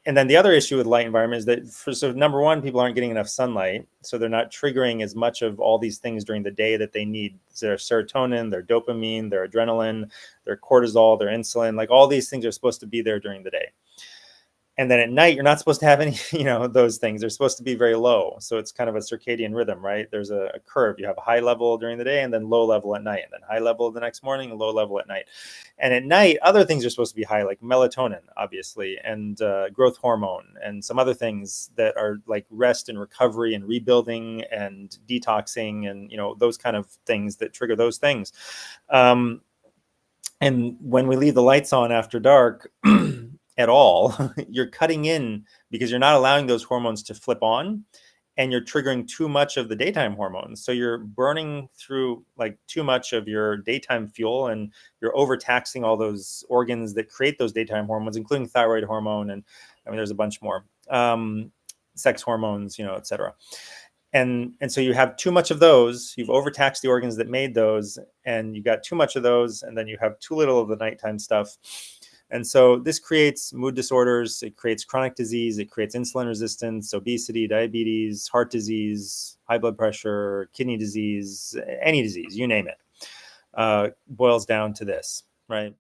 And then the other issue with light environment is that so number one, people aren't getting enough sunlight, so they're not triggering as much of all these things during the day that they need. Their serotonin, their dopamine, their adrenaline, their cortisol, their insulin, like all these things are supposed to be there during the day. And then at night, you're not supposed to have any, those things. They're supposed to be very low. So it's kind of a circadian rhythm, right? There's a curve. You have a high level during the day and then low level at night, and then high level the next morning and low level at night. And at night, other things are supposed to be high, like melatonin, obviously, and growth hormone, and some other things that are like rest and recovery and rebuilding and detoxing, and those kind of things that trigger those things. And when we leave the lights on after dark at all, you're cutting in because you're not allowing those hormones to flip on, and you're triggering too much of the daytime hormones. So you're burning through like too much of your daytime fuel, and you're overtaxing all those organs that create those daytime hormones, including thyroid hormone. And I mean, there's a bunch more, sex hormones, et cetera. And so you have too much of those, you've overtaxed the organs that made those, and you got too much of those, and then you have too little of the nighttime stuff. And so this creates mood disorders, it creates chronic disease, it creates insulin resistance, obesity, diabetes, heart disease, high blood pressure, kidney disease, any disease, you name it, boils down to this, right?